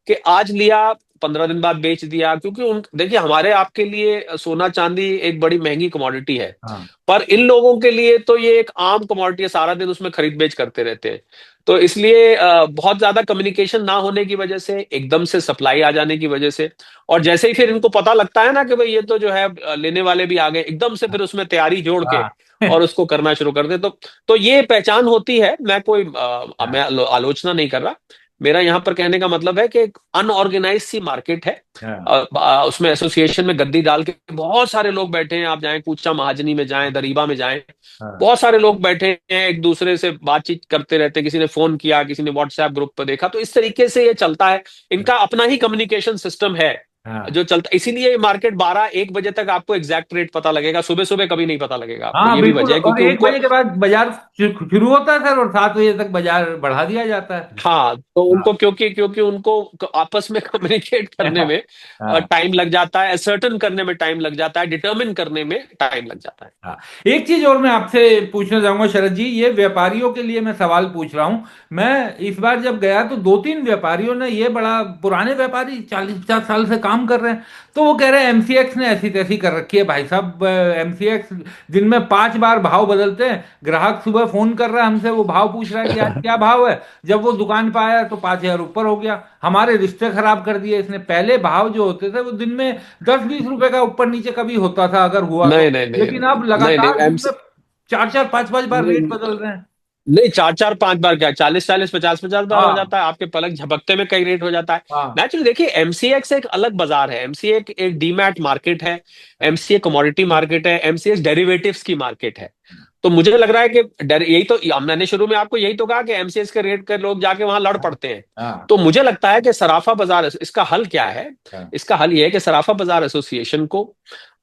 Speaker 1: कि आज लिया, 15 दिन बाद बेच दिया। क्योंकि उन देखिए, हमारे आपके लिए सोना चांदी एक बड़ी महंगी कमोडिटी है,
Speaker 2: हाँ।
Speaker 1: पर इन लोगों के लिए तो ये एक आम कमोडिटी है, सारा दिन उसमें खरीद बेच करते रहते हैं। तो इसलिए बहुत ज्यादा कम्युनिकेशन ना होने की वजह से, एकदम से सप्लाई आ जाने की वजह से, और जैसे ही फिर इनको पता लगता है ना कि भाई ये तो जो है लेने वाले भी आ गए, एकदम से फिर उसमें तैयारी जोड़ के
Speaker 2: हाँ।
Speaker 1: और उसको करना शुरू कर दे। तो ये पहचान होती है। मैं कोई मैं
Speaker 2: हाँ।
Speaker 1: आलोचना नहीं कर रहा। मेरा यहाँ पर कहने का मतलब है कि एक अनऑर्गेनाइज सी मार्केट है।
Speaker 2: हाँ।
Speaker 1: उसमें एसोसिएशन में गद्दी डाल के बहुत सारे लोग बैठे हैं। आप जाएं कूचा महाजनी में, जाएं दरीबा में, जाएं,
Speaker 2: हाँ।
Speaker 1: बहुत सारे लोग बैठे हैं, एक दूसरे से बातचीत करते रहते हैं। किसी ने फोन किया, किसी ने व्हाट्सएप ग्रुप पर देखा, तो इस तरीके से ये चलता है। इनका अपना ही कम्युनिकेशन सिस्टम है
Speaker 2: हाँ।
Speaker 1: जो चलता। इसीलिए मार्केट 12-1 बजे तक आपको एग्जैक्ट रेट पता लगेगा, सुबह सुबह कभी नहीं पता लगेगा आपको।
Speaker 2: हाँ,
Speaker 1: ये भी
Speaker 2: बिल्कुल।
Speaker 1: वजह है
Speaker 2: और
Speaker 1: क्योंकि
Speaker 2: एक
Speaker 1: उनको,
Speaker 2: बजे के बाद बाजार शुरू होता है सर, और 7 बजे तक बाजार बढ़ा दिया जाता है।
Speaker 1: हाँ, तो
Speaker 2: हाँ।
Speaker 1: उनको, क्योंकि क्योंकि उनको आपस में कम्युनिकेट करने में
Speaker 2: हाँ।
Speaker 1: टाइम लग जाता है, असर्टन करने में टाइम लग जाता है, डिटर्मिन करने में टाइम लग जाता है।
Speaker 2: हाँ। एक चीज और मैं आपसे पूछना चाहूंगा शरद जी, ये व्यापारियों के लिए मैं सवाल पूछ रहा हूँ। मैं इस बार जब गया तो दो तीन व्यापारियों ने, ये बड़ा पुराने व्यापारी 40-50 साल से काम कर रहे हैं, तो वो कह रहे हैं एमसीएक्स ने ऐसी तैसी कर रखी है भाई साहब। एमसीएक्स दिन में 5 बार भाव बदलते हैं। ग्राहक सुबह फोन कर रहा है हमसे, वो भाव पूछ रहा है कि आज क्या भाव है। जब वो दुकान पे आया तो 5,000 ऊपर हो गया। हमारे रिश्ते खराब कर दिए इसने। पहले भाव जो होते थे वो दिन में 10-20 रुपए का ऊपर नीचे कभी होता था, अगर हुआ तो।
Speaker 1: नहीं नहीं नहीं
Speaker 2: लेकिन अब
Speaker 1: नहीं नहीं,
Speaker 2: लगातार दिन
Speaker 1: एमसी
Speaker 2: में 4-4 5-5 बार रेट
Speaker 1: नहीं
Speaker 2: बदल रहे हैं।
Speaker 1: नहीं, 4-4 5 बार क्या, 40-40 50-50 बार हो
Speaker 2: हाँ।
Speaker 1: जाता है। आपके पलक झपकते में कई रेट हो जाता है।
Speaker 2: हाँ।
Speaker 1: नेचुरली देखिए, एमसीएक्स एक अलग बाजार है। एमसीए एक डीमैट मार्केट है।
Speaker 2: हाँ।
Speaker 1: एमसीए कमोडिटी मार्केट है। एमसीएक्स डेरिवेटिव्स की मार्केट है। तो मुझे लग रहा है कि यही तो, मैंने शुरू में आपको यही तो कहा कि एमसीएक्स के रेट के लोग जाके वहां लड़ पड़ते हैं।
Speaker 2: हाँ।
Speaker 1: तो मुझे लगता है कि सराफा बाजार, इसका हल क्या है?
Speaker 2: हाँ।
Speaker 1: इसका हल ये है कि सराफा बाजार एसोसिएशन को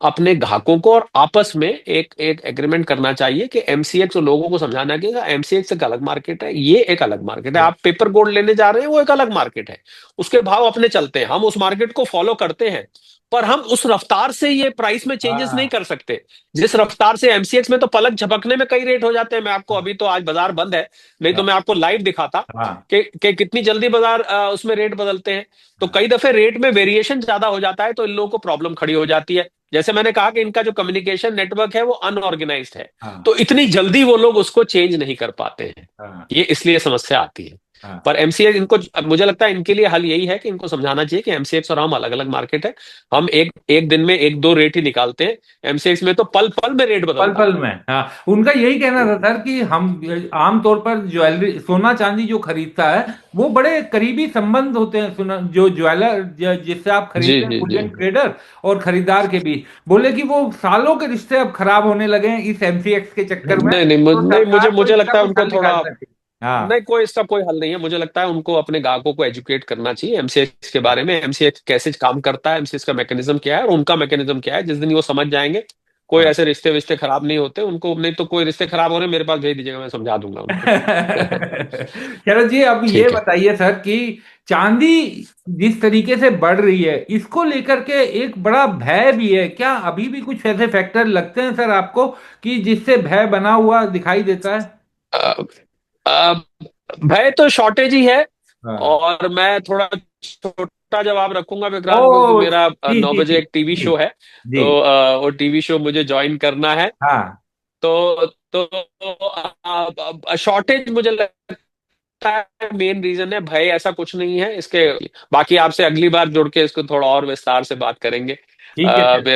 Speaker 1: अपने ग्राहकों को और आपस में एक एक एग्रीमेंट करना चाहिए कि एमसीएक्स, लोगों को समझाना है कि एमसीएक्स एक अलग मार्केट है, ये एक अलग मार्केट है। आप पेपर गोल्ड लेने जा रहे हैं, वो एक अलग मार्केट है। उसके भाव अपने चलते हैं, हम उस मार्केट को फॉलो करते हैं। पर हम उस रफ्तार से ये प्राइस में चेंजेस नहीं
Speaker 2: हाँ।
Speaker 1: कर सकते जिस रफ्तार से एमसीएक्स में। तो पलक झपकने में कई रेट हो जाते हैं। मैं आपको अभी, तो आज बाजार बंद है, नहीं तो मैं आपको लाइव दिखाता
Speaker 2: हाँ।
Speaker 1: कि कितनी जल्दी बाजार उसमें रेट बदलते हैं। तो कई दफे रेट में वेरिएशन ज्यादा हो जाता है, तो इन लोगों को प्रॉब्लम खड़ी हो जाती है। जैसे मैंने कहा कि इनका जो कम्युनिकेशन नेटवर्क है वो अनऑर्गेनाइज्ड है।
Speaker 2: हाँ।
Speaker 1: तो इतनी जल्दी वो लोग उसको चेंज नहीं कर पाते हैं।
Speaker 2: हाँ।
Speaker 1: ये इसलिए समस्या आती है।
Speaker 2: हाँ।
Speaker 1: पर एमसीएक्स इनको, मुझे लगता है इनके लिए हल यही है कि इनको समझाना चाहिए कि एमसीएक्स और हम अलग अलग मार्केट है। हम एक एक दिन में एक दो रेट ही निकालते हैं। एमसीएक्स में तो पल पल में रेट
Speaker 2: पल
Speaker 1: बदलता
Speaker 2: पल
Speaker 1: है।
Speaker 2: में। हाँ, उनका यही कहना था सर कि हम आमतौर पर ज्वेलरी, सोना चांदी जो खरीदता है, वो बड़े करीबी संबंध होते हैं। सुना, जो ज्वेलर जिससे आप
Speaker 1: जी
Speaker 2: खरीदते हैं,
Speaker 1: जी जी।
Speaker 2: बुलियन ट्रेडर और खरीदार के बीच, बोले कि वो सालों के रिश्ते अब खराब होने लगे हैं इस एमसीएक्स के चक्कर में।
Speaker 1: नहीं नहीं
Speaker 2: तो
Speaker 1: नहीं, मुझे
Speaker 2: सरकार को
Speaker 1: मुझे
Speaker 2: इसका
Speaker 1: लगता है
Speaker 2: कुछ
Speaker 1: उनको
Speaker 2: हल
Speaker 1: थोड़ा,
Speaker 2: निकालना चाहिए। हाँ।
Speaker 1: नहीं, कोई इसका कोई हल नहीं है। मुझे लगता है उनको अपने ग्राहकों को एजुकेट करना चाहिए एमसीएक्स के बारे में, एमसीएक्स कैसे काम करता है, एमसीएक्स का मैकेनिज्म क्या है और उनका मैकेनिज्म क्या है। जिस दिन वो समझ जाएंगे, कोई
Speaker 2: हाँ।
Speaker 1: ऐसे रिश्ते विश्ते खराब नहीं होते उनको, नहीं तो कोई रिश्ते खराब हो रहे हैं मेरे पास भेज दीजिएगा, मैं समझा दूंगा उनको।
Speaker 2: चलो जी, अब ये
Speaker 1: ठीक है।
Speaker 2: बताइए सर कि चांदी जिस तरीके से बढ़ रही है, इसको लेकर के एक बड़ा भय भी है क्या? अभी भी कुछ ऐसे फैक्टर लगते हैं सर आपको कि जिससे भय बना हुआ दिखाई देता है?
Speaker 1: अ, अ, भय तो शॉर्टेज ही है।
Speaker 2: हाँ।
Speaker 1: और मैं थोड़ा छोटा जवाब रखूंगा
Speaker 2: ओ,
Speaker 1: विक्रांत, क्योंकि मेरा
Speaker 2: जी
Speaker 1: 9
Speaker 2: जी
Speaker 1: बजे
Speaker 2: जी
Speaker 1: एक टीवी
Speaker 2: जी
Speaker 1: शो है।
Speaker 2: जी।
Speaker 1: तो वो टीवी शो मुझे ज्वाइन करना है।
Speaker 2: हाँ।
Speaker 1: तो शॉर्टेज मुझे लगता है मेन रीजन है, भय ऐसा कुछ नहीं है इसके। बाकी आपसे अगली बार जुड़ के इसको थोड़ा और विस्तार से बात करेंगे।
Speaker 2: ठीक है सर।
Speaker 1: मेरा